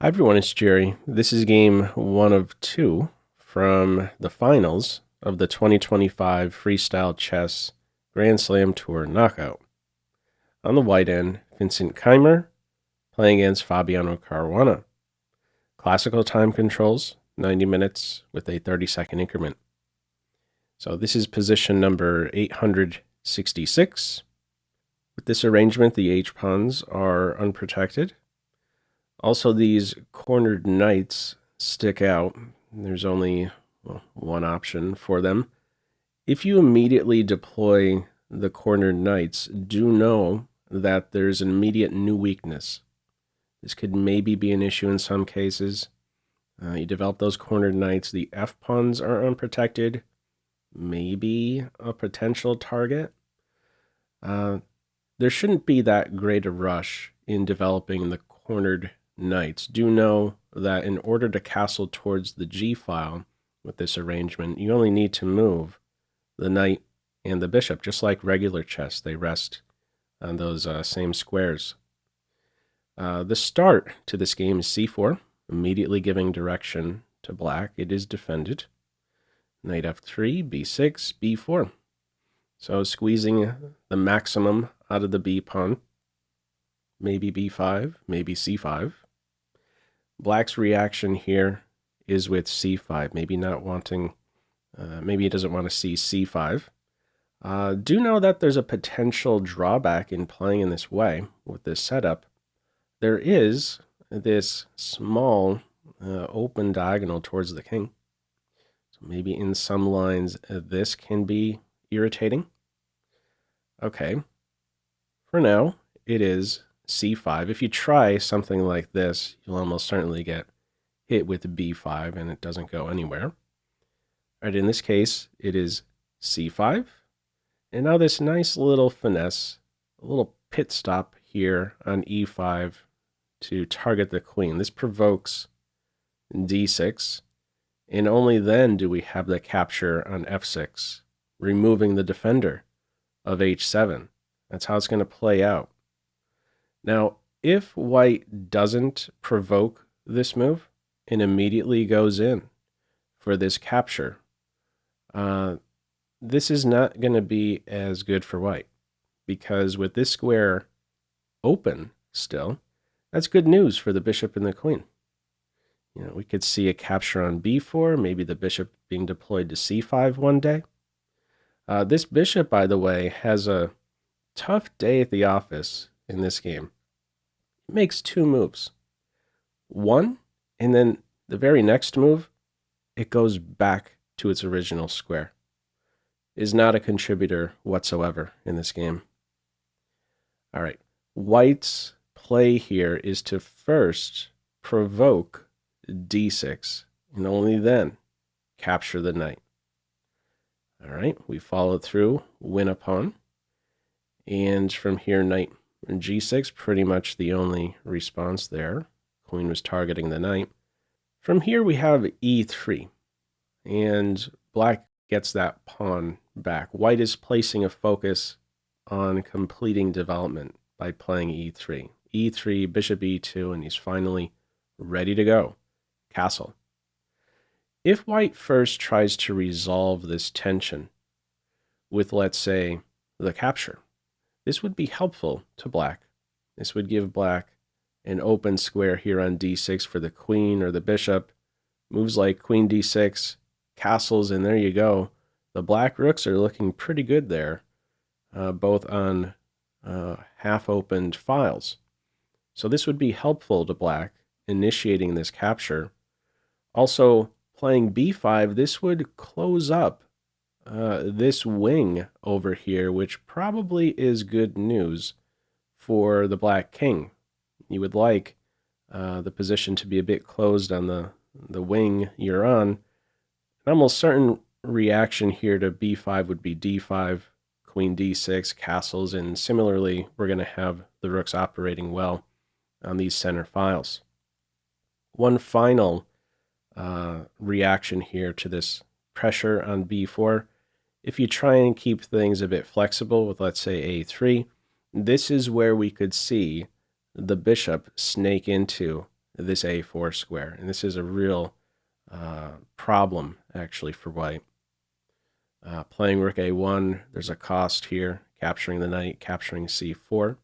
Hi everyone, it's Jerry. This is game 1 of 2 from the finals of the 2025 Freestyle Chess Grand Slam Tour Knockout. On the white end, Vincent Keymer playing against Fabiano Caruana. Classical time controls, 90 minutes with a 30-second increment. So this is position number 866. With this arrangement, the H-pawns are unprotected. Also, these cornered knights stick out. There's only one option for them. If you immediately deploy the cornered knights, do know that there's an immediate new weakness. This could maybe be an issue in some cases. You develop those cornered knights, the F-pawns are unprotected. Maybe a potential target. There shouldn't be that great a rush in developing the cornered knights. Do know that in order to castle towards the G file with this arrangement, you only need to move the knight and the bishop, just like regular chess. They rest on those same squares. The start to this game is c4, immediately giving direction to black. It is defended. Knight f3, b6, b4. So squeezing the maximum out of the b pawn. Maybe b5, maybe c5. Black's reaction here is with c5, maybe not wanting, maybe he doesn't want to see c5. Do know that there's a potential drawback in playing in this way with this setup. There is this small open diagonal towards the king. So maybe in some lines this can be irritating. Okay, for now it is c5. If you try something like this, you'll almost certainly get hit with b5 and it doesn't go anywhere. All right, in this case, it is c5. And now this nice little finesse, a little pit stop here on e5 to target the queen. This provokes d6, and only then do we have the capture on f6, removing the defender of h7. That's how it's going to play out. Now, if white doesn't provoke this move and immediately goes in for this capture, this is not going to be as good for white, because with this square open still, that's good news for the bishop and the queen. You know, we could see a capture on b4, maybe the bishop being deployed to c5 one day. This bishop, by the way, has a tough day at the office in this game. It makes two moves. One, and then the very next move, it goes back to its original square. Is not a contributor whatsoever in this game. All right, white's play here is to first provoke d6, and only then capture the knight. All right, we follow through, win a pawn, and from here, knight g6, pretty much the only response there. Queen was targeting the knight. From here, we have e3, and black gets that pawn back. White is placing a focus on completing development by playing e3. e3, bishop e2, and he's finally ready to go. Castle. If white first tries to resolve this tension with, let's say, the capture, this would be helpful to black. This would give black an open square here on d6 for the queen or the bishop. Moves like queen d6, castles, and there you go. The black rooks are looking pretty good there, both on half-opened files. So this would be helpful to black, initiating this capture. Also, playing b5, this would close up this wing over here, which probably is good news for the black king. You would like the position to be a bit closed on the wing you're on. An almost certain reaction here to b5 would be d5, queen d6, castles, and similarly, we're going to have the rooks operating well on these center files. One final reaction here to this pressure on b4. If you try and keep things a bit flexible with, let's say, a3, this is where we could see the bishop snake into this a4 square. And this is a real problem, actually, for white. Playing rook a1, there's a cost here, capturing the knight, capturing c4.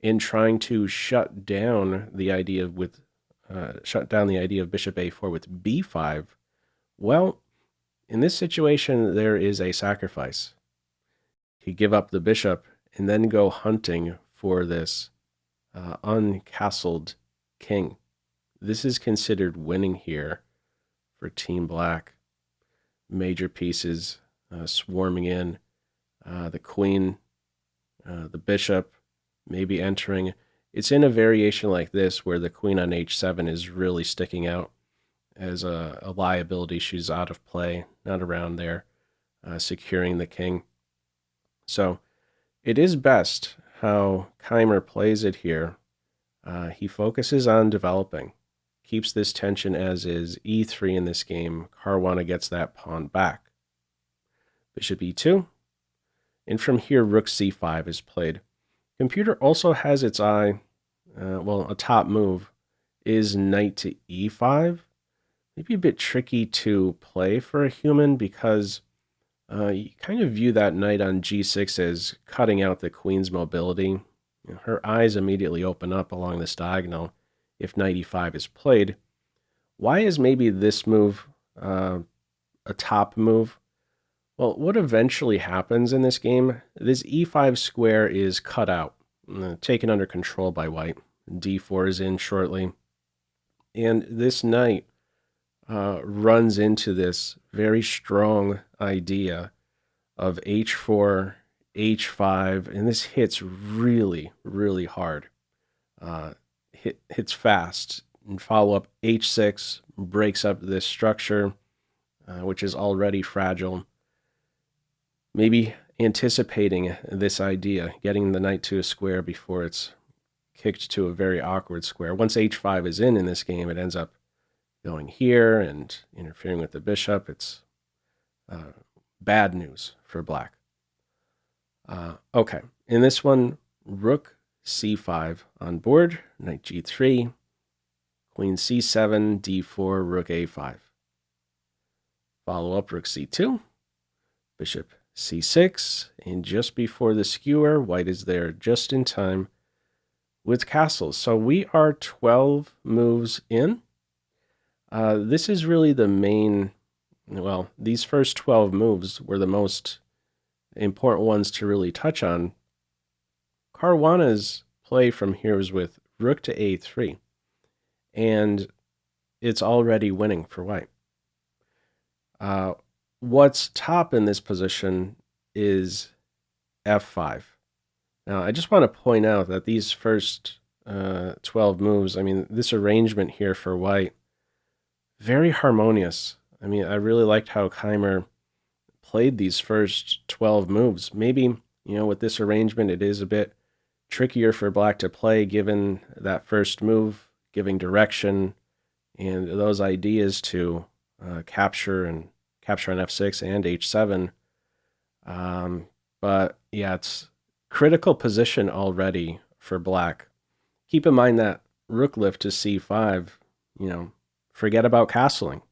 In trying to shut down the idea of bishop a4 with b5, well, in this situation, there is a sacrifice. You give up the bishop and then go hunting for this uncastled king. This is considered winning here for Team Black. Major pieces swarming in, the queen, the bishop, maybe entering. It's in a variation like this where the queen on h7 is really sticking out as a liability. She's out of play, not around there, securing the king. So it is best how Keymer plays it here. He focuses on developing, keeps this tension as is. e3 in this game, Caruana gets that pawn back. Bishop e2, and from here rook c5 is played. Computer also has its eye, a top move is knight to e5. Maybe a bit tricky to play for a human because you kind of view that knight on g6 as cutting out the queen's mobility. Her eyes immediately open up along this diagonal if knight e5 is played. Why is maybe this move a top move? Well, what eventually happens in this game, this e5 square is cut out, taken under control by white. d4 is in shortly. And this knight runs into this very strong idea of h4, h5, and this hits really, really hard. Hits fast, and follow up h6 breaks up this structure, which is already fragile. Maybe anticipating this idea, getting the knight to a square before it's kicked to a very awkward square. Once h5 is in this game, it ends up going here and interfering with the bishop. It's bad news for black. Okay, in this one, rook c5 on board, knight g3, queen c7, d4, rook a5. Follow up rook c2, bishop c6, and just before the skewer, white is there just in time with castles. So we are 12 moves in. This is really the main, these first 12 moves were the most important ones to really touch on. Caruana's play from here was with rook to a3, and it's already winning for white. What's top in this position is f5. Now, I just want to point out that these first 12 moves, this arrangement here for white, very harmonious. I really liked how Keymer played these first 12 moves. Maybe, with this arrangement, it is a bit trickier for black to play given that first move, giving direction, and those ideas to capture on f6 and h7. But yeah, it's critical position already for black. Keep in mind that rook lift to c5, forget about castling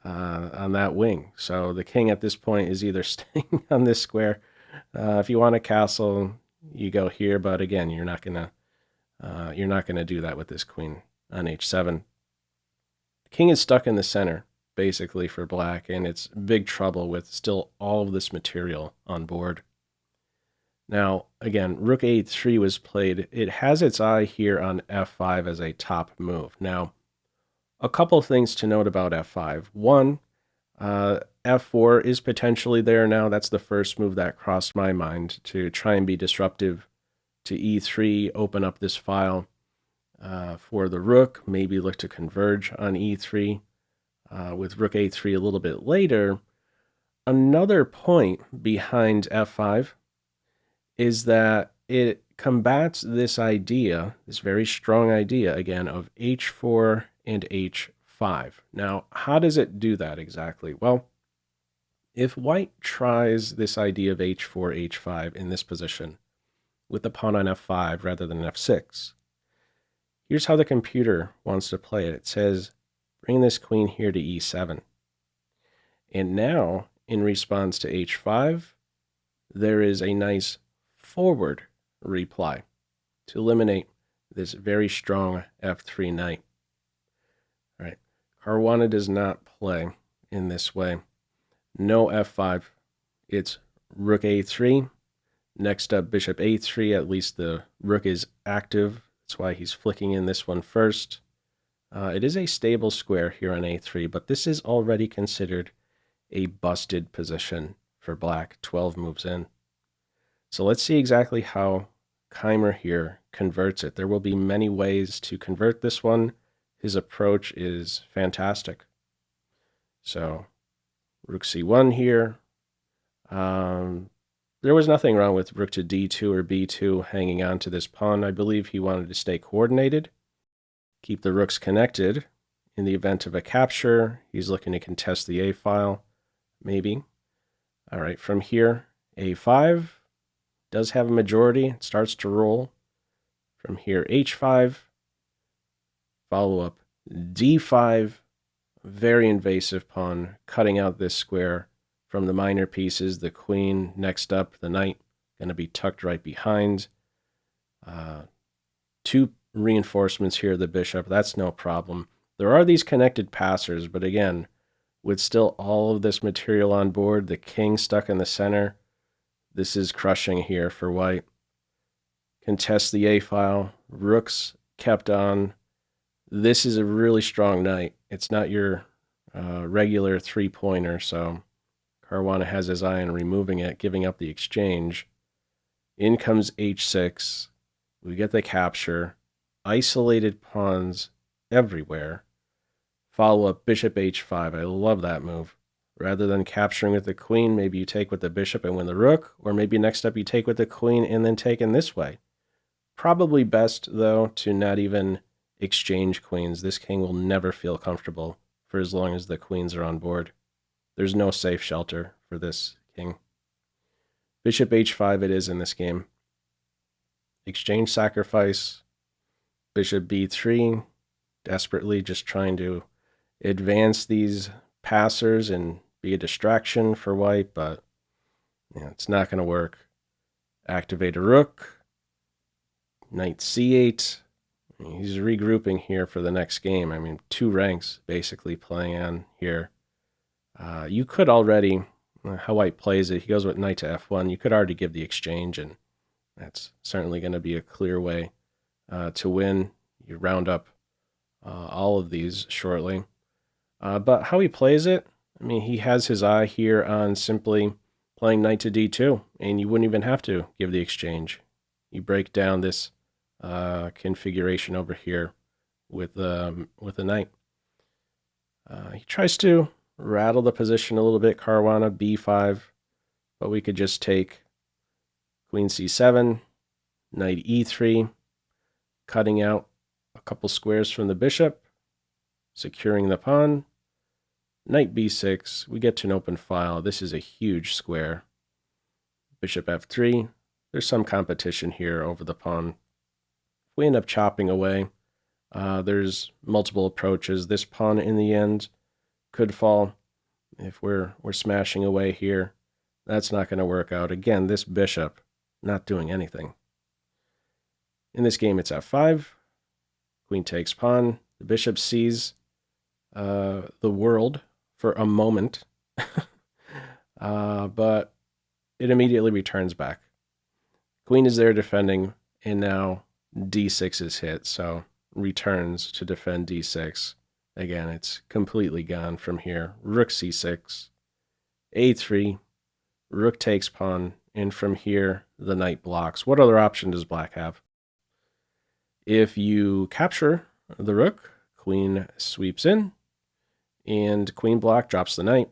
on that wing. So the king at this point is either staying on this square. If you want to castle, you go here, but again, you're not gonna do that with this queen on h7. The king is stuck in the center, basically, for black, and it's big trouble with still all of this material on board. Now, again, rook a3 was played. It has its eye here on f5 as a top move. Now, a couple things to note about f5. One, f4 is potentially there now. That's the first move that crossed my mind, to try and be disruptive to e3, open up this file for the rook, maybe look to converge on e3 with rook a3 a little bit later. Another point behind f5 is that it combats this idea, this very strong idea, again, of h4 and h5. Now, how does it do that exactly? Well, if white tries this idea of h4, h5 in this position with the pawn on f5 rather than f6, Here's how the computer wants to play it. It says, bring this queen here to e7. And now, in response to h5, there is a nice forward reply to eliminate this very strong f3 knight. All right, Caruana does not play in this way. No f5. It's rook a3. Next up, bishop a3. At least the rook is active. That's why he's flicking in this one first. It is a stable square here on a3, but this is already considered a busted position for black 12 moves in. So let's see exactly how Keymer here converts it. There will be many ways to convert this one. His approach is fantastic. So rook c1 here. There was nothing wrong with rook to d2 or b2 hanging on to this pawn. I believe he wanted to stay coordinated, keep the rooks connected. In the event of a capture, he's looking to contest the a file, maybe. All right, from here, a5 does have a majority. It starts to roll. From here, h5, follow up d5, very invasive pawn, cutting out this square from the minor pieces. The queen next up, the knight, going to be tucked right behind. Two reinforcements here, the bishop, that's no problem. There are these connected passers, but again, with still all of this material on board, the king stuck in the center, this is crushing here for white. Contest the a file, rooks kept on. This is a really strong knight. It's not your regular three-pointer, so Caruana has his eye on removing it, giving up the exchange. In comes h6. We get the capture. Isolated pawns everywhere. Follow up bishop h5. I love that move. Rather than capturing with the queen, maybe you take with the bishop and win the rook, or maybe next up you take with the queen and then take in this way. Probably best, though, to not even exchange queens. This king will never feel comfortable for as long as the queens are on board. There's no safe shelter for this king. Bishop h5 it is in this game. Exchange sacrifice. Bishop b3. Desperately just trying to advance these passers and be a distraction for white, but it's not going to work. Activate a rook. Knight c8. He's regrouping here for the next game. I mean, 2 ranks basically playing on here. You could already, how white plays it, he goes with knight to f1. You could already give the exchange, and that's certainly going to be a clear way to win. You round up all of these shortly. But how he plays it, I mean, he has his eye here on simply playing knight to d2, and you wouldn't even have to give the exchange. You break down this configuration over here with a knight. He tries to rattle the position a little bit, Caruana, b5, but we could just take queen c7, knight e3, cutting out a couple squares from the bishop, securing the pawn, knight b6, we get to an open file. This is a huge square. Bishop f3, there's some competition here over the pawn. If we end up chopping away, there's multiple approaches. This pawn in the end could fall if we're smashing away here. That's not going to work out. Again, this bishop not doing anything. In this game, it's f5. Queen takes pawn. The bishop sees the world for a moment, but it immediately returns back. Queen is there defending, and now d6 is hit, so returns to defend d6. Again, it's completely gone from here. Rook c6, a3, rook takes pawn, and from here, the knight blocks. What other option does black have? If you capture the rook, queen sweeps in, and queen block drops the knight.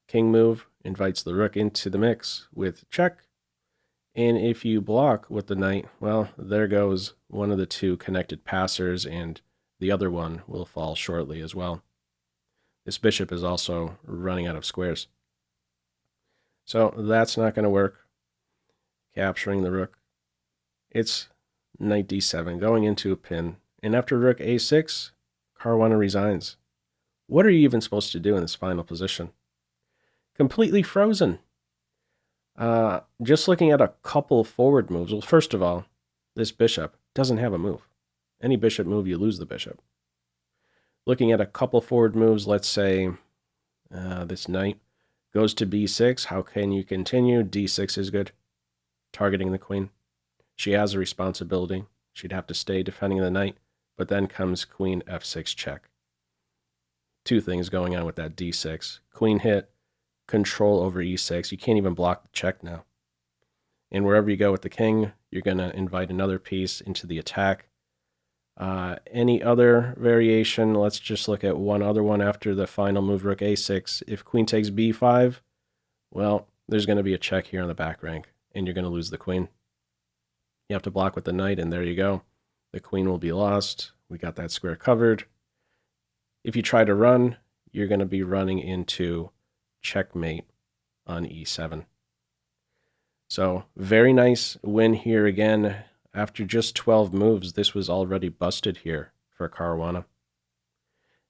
King move invites the rook into the mix with check. And if you block with the knight, well, there goes one of the 2 connected passers, and the other one will fall shortly as well. This bishop is also running out of squares. So that's not going to work. Capturing the rook. It's knight d7, going into a pin, And after rook a6, Caruana resigns. What are you even supposed to do in this final position? Completely frozen. Just looking at a couple forward moves. Well, first of all, this bishop doesn't have a move. Any bishop move, you lose the bishop. Looking at a couple forward moves, let's say this knight goes to b6. How can you continue? d6 is good. Targeting the queen. She has a responsibility. She'd have to stay defending the knight. But then comes queen f6 check. Two things going on with that d6. Queen hit, control over e6. You can't even block the check now. And wherever you go with the king, you're going to invite another piece into the attack. Any other variation, let's just look at one other one after the final move, rook a6. If queen takes b5, well, there's going to be a check here on the back rank, and you're going to lose the queen. You have to block with the knight, and there you go. The queen will be lost. We got that square covered. If you try to run, you're going to be running into checkmate on e7. So very nice win here again. After just 12 moves, this was already busted here for Caruana.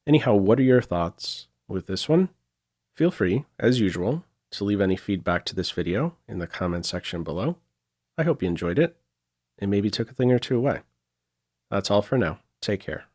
Anyhow, what are your thoughts with this one? Feel free, as usual, to leave any feedback to this video in the comment section below. I hope you enjoyed it and maybe took a thing or two away. That's all for now. Take care.